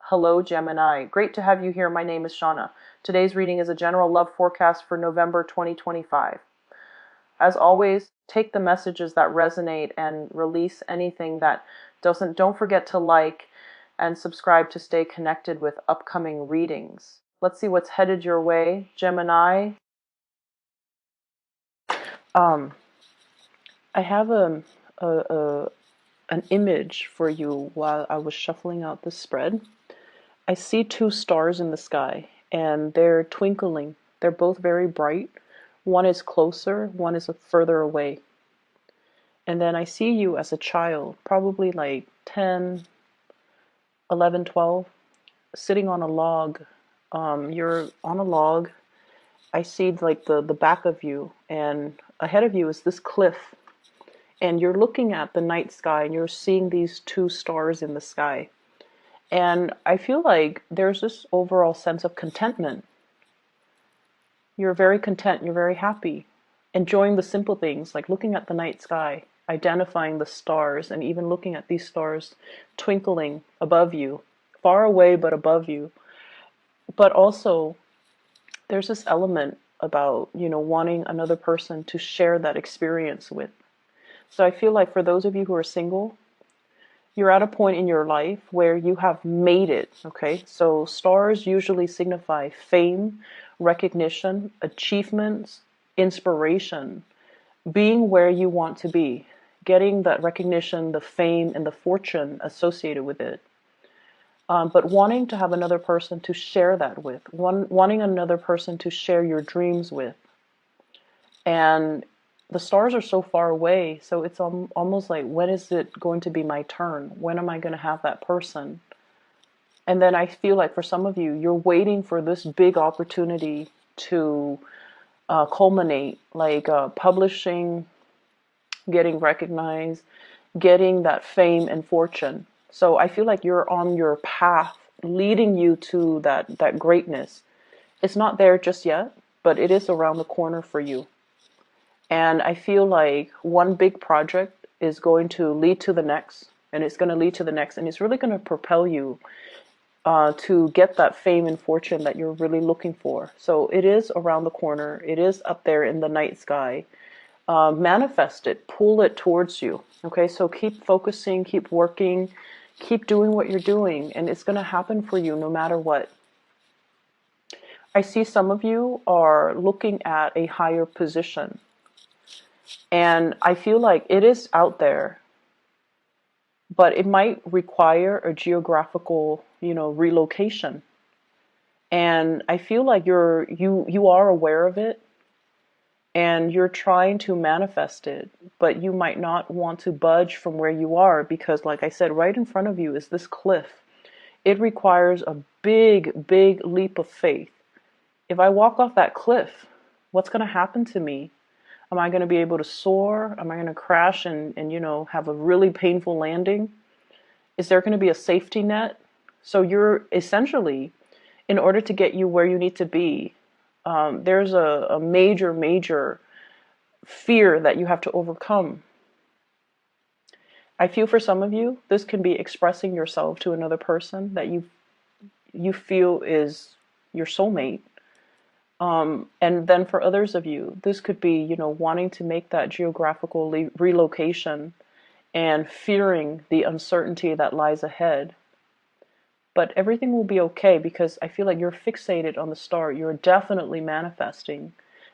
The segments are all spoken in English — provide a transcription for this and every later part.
Hello, Gemini. Great to have you here. My name is Shauna. Today's reading is a general love forecast for November 2025. As always, take the messages that resonate and release anything that doesn't. Don't forget to like and subscribe to stay connected with upcoming readings. Let's see what's headed your way, Gemini. Um, I have a an image for you while I was shuffling out the spread. I see two stars in the sky and they're twinkling. They're both very bright. One is closer, one is further away. And then I see you as a child, probably like 10, 11, 12, sitting on a log. You're on a log. I see like the back of you, and ahead of you is this cliff. And you're looking at the night sky and you're seeing these two stars in the sky. And I feel like there's this overall sense of contentment. You're very content, you're very happy, enjoying the simple things like looking at the night sky, identifying the stars, and even looking at these stars twinkling above you, far away but above you. But also, there's this element about, wanting another person to share that experience with. So I feel like for those of you who are single, you're at a point in your life where you have made it, okay? So stars usually signify fame, recognition, achievements, inspiration, being where you want to be, getting that recognition, the fame, and the fortune associated with it. But wanting to have another person to share that with, wanting another person to share your dreams with. And the stars are so far away, so it's almost like, when is it going to be my turn? When am I going to have that person? And then I feel like for some of you, you're waiting for this big opportunity to culminate, like publishing, getting recognized, getting that fame and fortune. So I feel like you're on your path leading you to that greatness. It's not there just yet, but it is around the corner for you. And I feel like one big project is going to lead to the next, and it's going to lead to the next, and it's really going to propel you to get that fame and fortune that you're really looking for. So it is around the corner. It is up there in the night sky. Manifest it, pull it towards you. Okay, so keep focusing, keep working, keep doing what you're doing, and it's going to happen for you no matter what. I see some of you are looking at a higher position. And I feel like it is out there, but it might require a geographical, relocation. And I feel like you are aware of it and you're trying to manifest it, but you might not want to budge from where you are because, like I said, right in front of you is this cliff. It requires a big, big leap of faith. If I walk off that cliff, what's going to happen to me? Am I going to be able to soar? Am I going to crash and have a really painful landing? Is there going to be a safety net? So you're essentially, in order to get you where you need to be, there's a major, major fear that you have to overcome. I feel for some of you, this can be expressing yourself to another person that you feel is your soulmate. And then for others of you, this could be, wanting to make that geographical relocation and fearing the uncertainty that lies ahead. But everything will be okay because I feel like you're fixated on the star. You're definitely manifesting.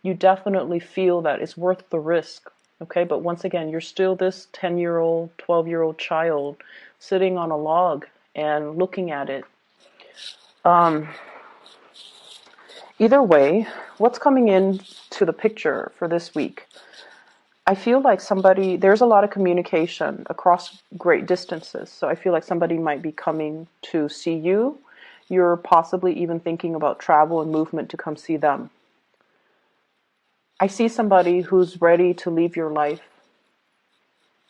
You definitely feel that it's worth the risk. Okay, but once again, you're still this 10-year-old, 12-year-old child sitting on a log and looking at it. Either way, what's coming into the picture for this week? I feel like there's a lot of communication across great distances. So I feel like somebody might be coming to see you. You're possibly even thinking about travel and movement to come see them. I see somebody who's ready to leave your life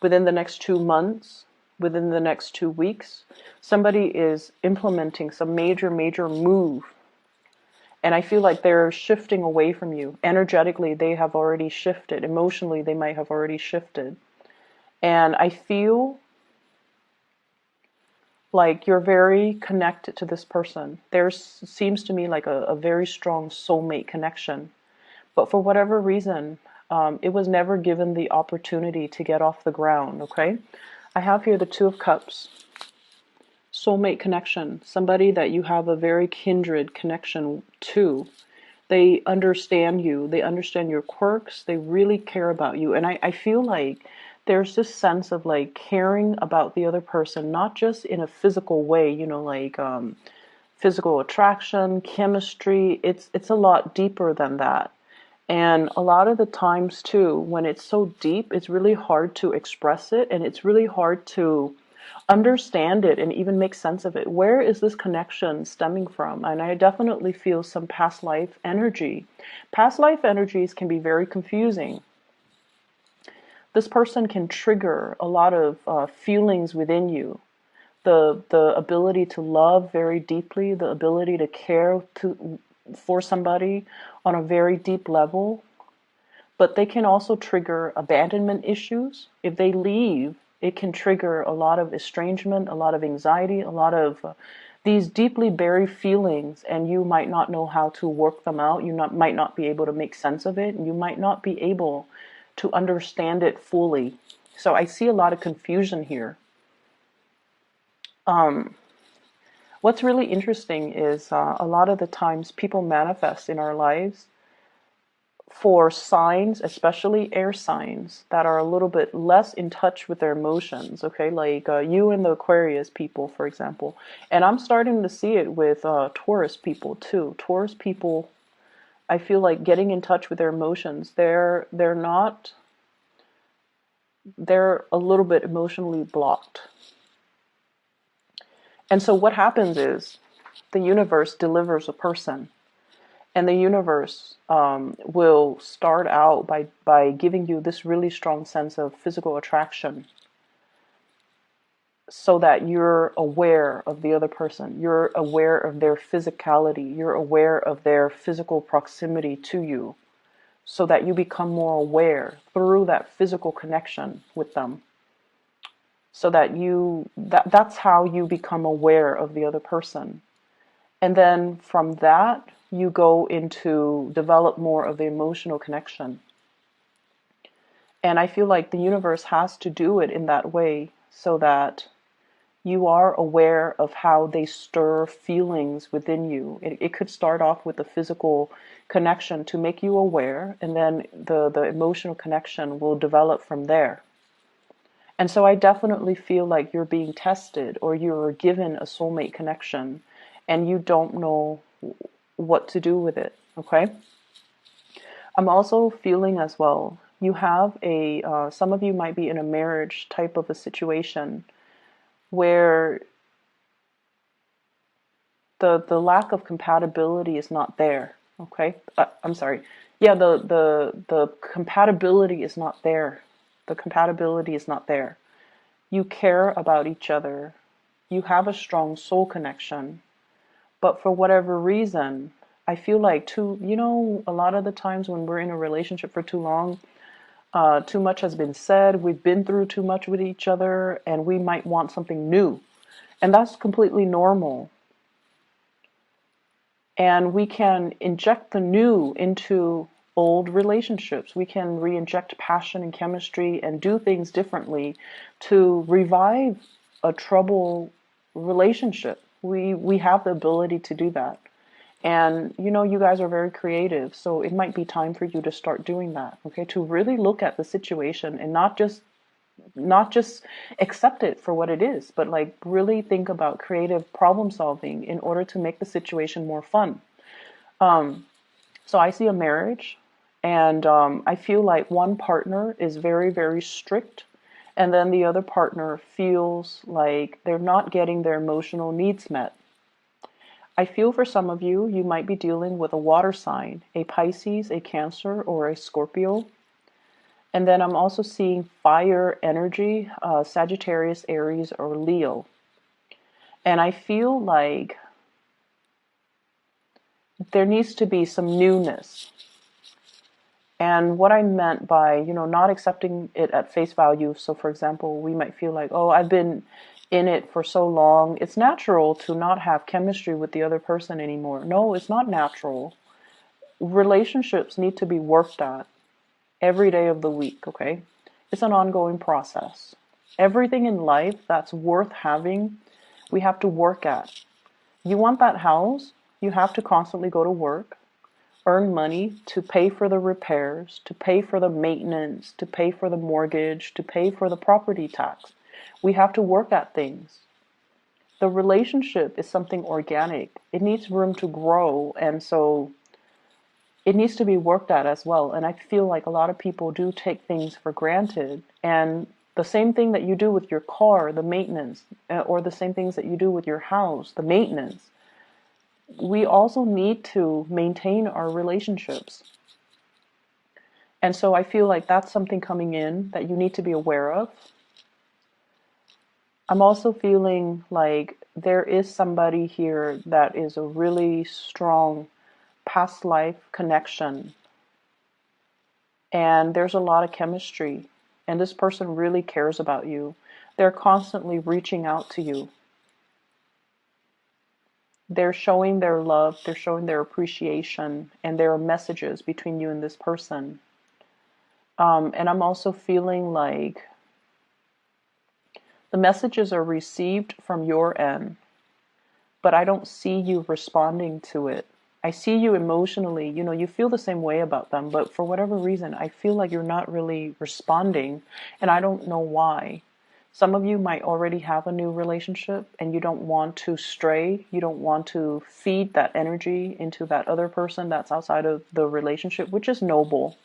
within the next 2 months, within the next 2 weeks. Somebody is implementing some major, major move. And I feel like they're shifting away from you. Energetically, they have already shifted. Emotionally, they might have already shifted. And I feel Like you're very connected to this person. There seems to me like a very strong soulmate connection. But for whatever reason, it was never given the opportunity to get off the ground, okay? I have here the Two of Cups. Soulmate connection. Somebody that you have a very kindred connection to. They understand you. They understand your quirks. They really care about you. And I feel like there's this sense of like caring about the other person, not just in a physical way, you know, like physical attraction, chemistry. It's a lot deeper than that. And a lot of the times too, when it's so deep, it's really hard to express it, and it's really hard to understand it and even make sense of it. Where is this connection stemming from? And I definitely feel some past life energy. Past life energies can be very confusing. This person can trigger a lot of feelings within you. The ability to love very deeply, the ability to care for somebody on a very deep level. But they can also trigger abandonment issues. If they leave, it can trigger a lot of estrangement, a lot of anxiety, a lot of these deeply buried feelings, and you might not know how to work them out. Might not be able to make sense of it, and you might not be able to understand it fully. So I see a lot of confusion here. What's really interesting is a lot of the times people manifest in our lives for signs, especially air signs, that are a little bit less in touch with their emotions, okay? Like you and the Aquarius people, for example. And I'm starting to see it with Taurus people too. Taurus people, I feel like getting in touch with their emotions, they're a little bit emotionally blocked. And so what happens is the universe delivers a person. And the universe will start out by giving you this really strong sense of physical attraction so that you're aware of the other person. You're aware of their physicality. You're aware of their physical proximity to you so that you become more aware through that physical connection with them. So that that's how you become aware of the other person. And then from that, you go into develop more of the emotional connection. And I feel like the universe has to do it in that way so that you are aware of how they stir feelings within you. It could start off with the physical connection to make you aware, and then the emotional connection will develop from there. And so I definitely feel like you're being tested or you're given a soulmate connection and you don't know what to do with it, okay? I'm also feeling as well, you have some of you might be in a marriage type of a situation where the lack of compatibility is not there, okay? I'm sorry. Yeah, the compatibility is not there. The compatibility is not there. You care about each other. You have a strong soul connection. But for whatever reason, I feel like a lot of the times when we're in a relationship for too long, too much has been said, we've been through too much with each other, and we might want something new. And that's completely normal. And we can inject the new into old relationships. We can re-inject passion and chemistry and do things differently to revive a troubled relationship. We have the ability to do that. And you guys are very creative, so it might be time for you to start doing that, okay? To really look at the situation and not just accept it for what it is, but like really think about creative problem solving in order to make the situation more fun. So I see a marriage, and I feel like one partner is very, very strict, and then the other partner feels like they're not getting their emotional needs met. I feel for some of you, you might be dealing with a water sign, a Pisces, a Cancer, or a Scorpio. And then I'm also seeing fire energy, Sagittarius, Aries, or Leo. And I feel like there needs to be some newness. And what I meant by, not accepting it at face value. So for example, we might feel like, oh, I've been in it for so long, it's natural to not have chemistry with the other person anymore. No, it's not natural. Relationships need to be worked at every day of the week, okay? It's an ongoing process. Everything in life that's worth having, we have to work at. You want that house, you have to constantly go to work, earn money to pay for the repairs, to pay for the maintenance, to pay for the mortgage, to pay for the property tax. We have to work at things. The relationship is something organic. It needs room to grow, and so it needs to be worked at as well. And I feel like a lot of people do take things for granted. And the same thing that you do with your car, the maintenance, or the same things that you do with your house, the maintenance, we also need to maintain our relationships. And so I feel like that's something coming in that you need to be aware of. I'm also feeling like there is somebody here that is a really strong past life connection. And there's a lot of chemistry. And this person really cares about you. They're constantly reaching out to you. They're showing their love, they're showing their appreciation, and there are messages between you and this person. And I'm also feeling like the messages are received from your end, but I don't see you responding to it. I see you emotionally, you feel the same way about them, but for whatever reason, I feel like you're not really responding, and I don't know why. Some of you might already have a new relationship and you don't want to stray. You don't want to feed that energy into that other person that's outside of the relationship, which is noble.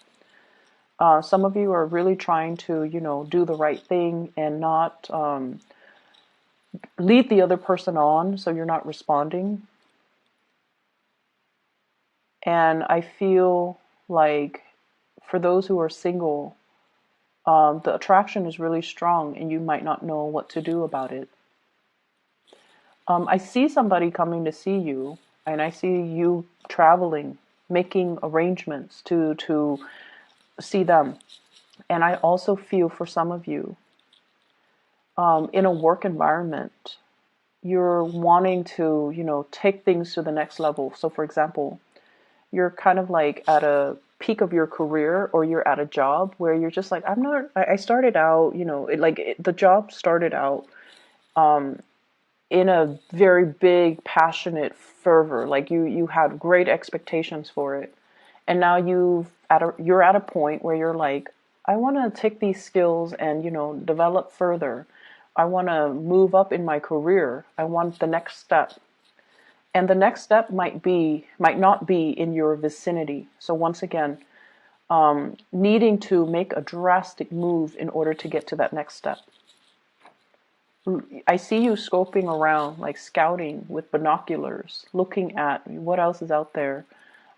Some of you are really trying to, do the right thing and not lead the other person on, so you're not responding. And I feel like for those who are single, the attraction is really strong and you might not know what to do about it. I see somebody coming to see you, and I see you traveling, making arrangements to see them. And I also feel for some of you, in a work environment, you're wanting to, take things to the next level. So for example, you're kind of like at a peak of your career, or you're at a job where you're just like, I started out, the job started out in a very big, passionate fervor. Like you had great expectations for it. And now you're at a point where you're like, I want to take these skills and, develop further. I want to move up in my career. I want the next step. And the next step might not be in your vicinity. So once again, needing to make a drastic move in order to get to that next step. I see you scoping around, like scouting with binoculars, looking at what else is out there.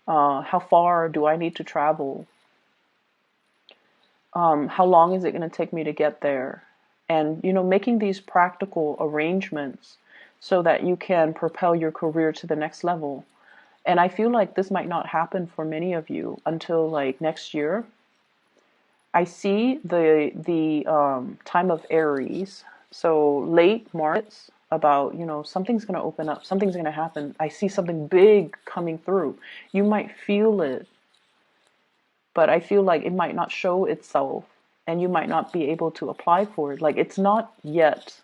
How far do I need to travel? How long is it going to take me to get there? And, making these practical arrangements so that you can propel your career to the next level. And I feel like this might not happen for many of you until like next year. I see the time of Aries, so late March, about, something's going to open up, something's going to happen. I see something big coming through. You might feel it, but I feel like it might not show itself and you might not be able to apply for it. Like it's not yet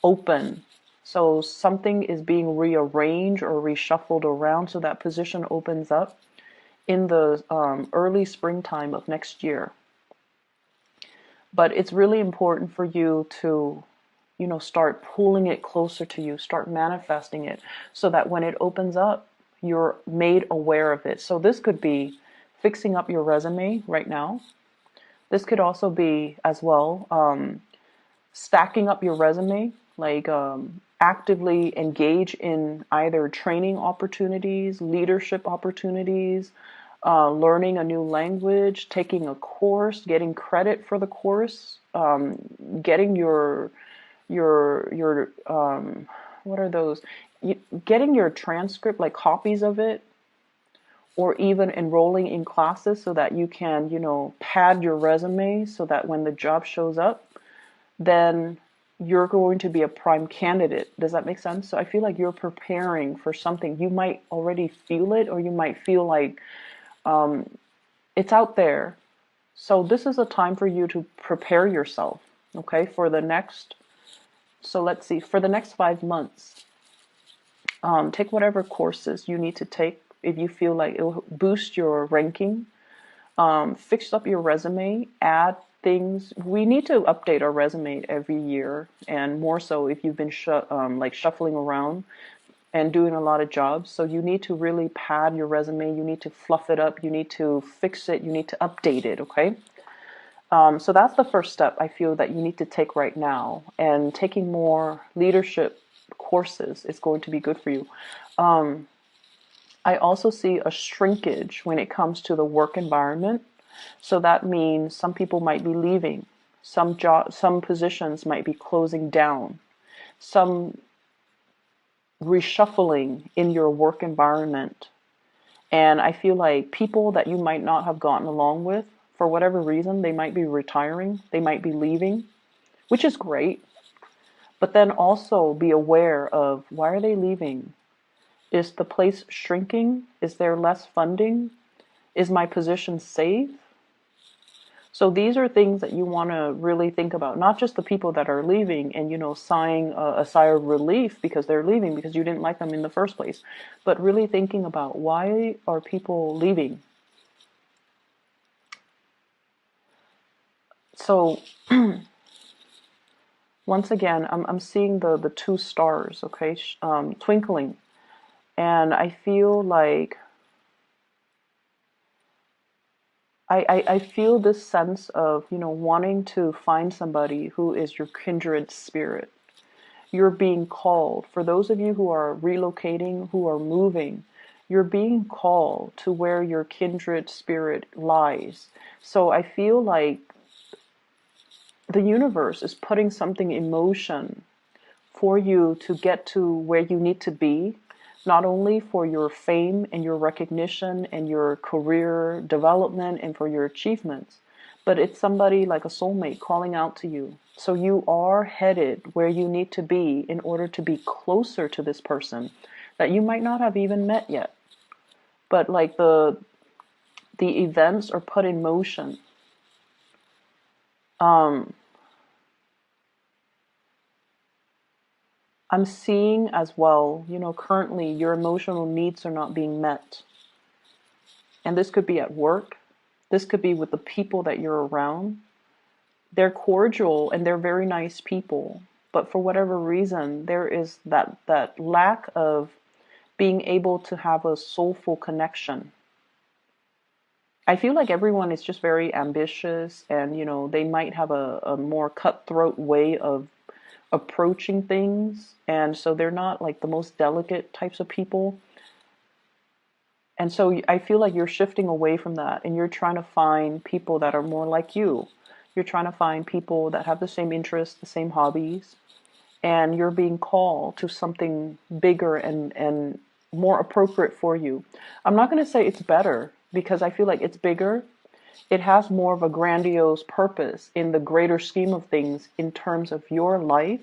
open. So something is being rearranged or reshuffled around so that position opens up in the early springtime of next year. But it's really important for you to, start pulling it closer to you, start manifesting it so that when it opens up, you're made aware of it. So this could be fixing up your resume right now. This could also be as well stacking up your resume, like actively engage in either training opportunities, leadership opportunities, learning a new language, taking a course, getting credit for the course, getting your what are those? Getting your transcript, like copies of it, or even enrolling in classes so that you can, pad your resume so that when the job shows up, then you're going to be a prime candidate. Does that make sense? So I feel like you're preparing for something. You might already feel it, or you might feel like it's out there. So this is a time for you to prepare yourself, okay, for the next, so let's see, for the next 5 months. Take whatever courses you need to take if you feel like it will boost your ranking. Fix up your resume, add things. We need to update our resume every year, and more so if you've been like shuffling around and doing a lot of jobs. So you need to really pad your resume. You need to fluff it up. You need to fix it. You need to update it. Okay. So that's the first step I feel that you need to take right now. And taking more leadership courses is going to be good for you. I also see a shrinkage when it comes to the work environment. So that means some people might be leaving. Some positions might be closing down. Some reshuffling in your work environment. And I feel like people that you might not have gotten along with, for whatever reason, they might be retiring, they might be leaving, which is great. But then also be aware of, why are they leaving? Is the place shrinking? Is there less funding? Is my position safe? So these are things that you want to really think about, not just the people that are leaving and, sighing a sigh of relief because they're leaving because you didn't like them in the first place, but really thinking about, why are people leaving? So once again, I'm seeing the two stars, okay, twinkling. And I feel like I feel this sense of, wanting to find somebody who is your kindred spirit. You're being called. For those of you who are relocating, who are moving, you're being called to where your kindred spirit lies. So I feel like the universe is putting something in motion for you to get to where you need to be, not only for your fame and your recognition and your career development and for your achievements, but it's somebody like a soulmate calling out to you. So you are headed where you need to be in order to be closer to this person that you might not have even met yet. But like the events are put in motion. I'm seeing as well, currently your emotional needs are not being met. And this could be at work. This could be with the people that you're around. They're cordial and they're very nice people. But for whatever reason, there is that lack of being able to have a soulful connection. I feel like everyone is just very ambitious and, they might have a more cutthroat way of approaching things, and so they're not like the most delicate types of people. And so I feel like you're shifting away from that and you're trying to find people that are more like you. You're trying to find people that have the same interests, the same hobbies, and you're being called to something bigger and more appropriate for you. I'm not going to say it's better, because I feel like it's bigger. It has more of a grandiose purpose in the greater scheme of things in terms of your life,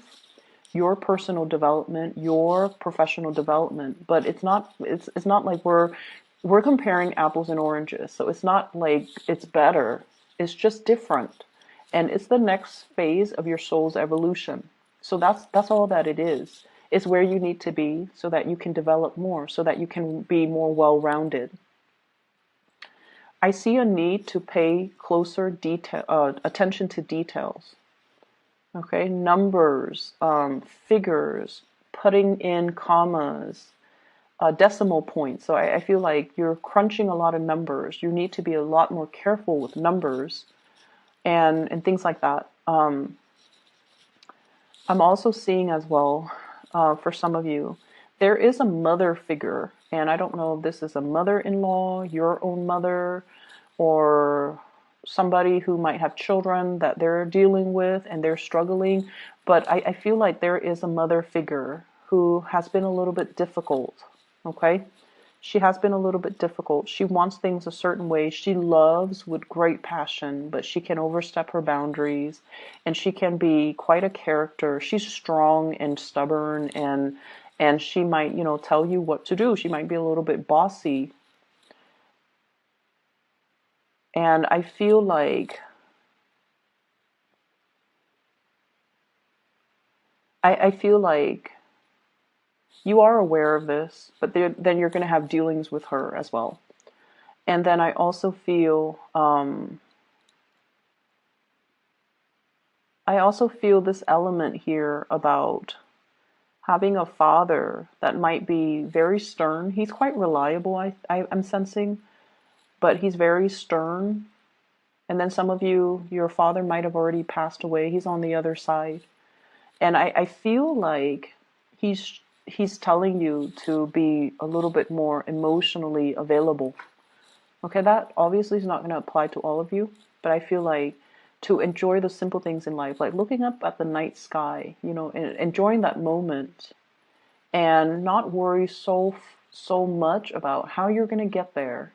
your personal development, your professional development. But it's not like we're comparing apples and oranges. So it's not like it's better. It's just different. And it's the next phase of your soul's evolution. So that's all that it is. It's where you need to be so that you can develop more, so that you can be more well-rounded. I see a need to pay closer attention to details. Okay, numbers, figures, putting in commas, decimal points. So I feel like you're crunching a lot of numbers. You need to be a lot more careful with numbers and things like that. I'm also seeing as well, for some of you, there is a mother figure, and I don't know if this is a mother-in-law, your own mother, or somebody who might have children that they're dealing with and they're struggling. But I feel like there is a mother figure who has been a little bit difficult, okay? She has been a little bit difficult. She wants things a certain way. She loves with great passion, but she can overstep her boundaries, and she can be quite a character. She's strong and stubborn, and she might, tell you what to do. She might be a little bit bossy. And I feel like I feel like you are aware of this, but then you're going to have dealings with her as well. And then I also feel this element here about having a father that might be very stern. He's quite reliable, I'm sensing, but he's very stern. And then some of you, your father might have already passed away. He's on the other side. And I feel like he's telling you to be a little bit more emotionally available. Okay, that obviously is not going to apply to all of you, but I feel like to enjoy the simple things in life, like looking up at the night sky, and enjoying that moment, and not worry so much about how you're going to get there.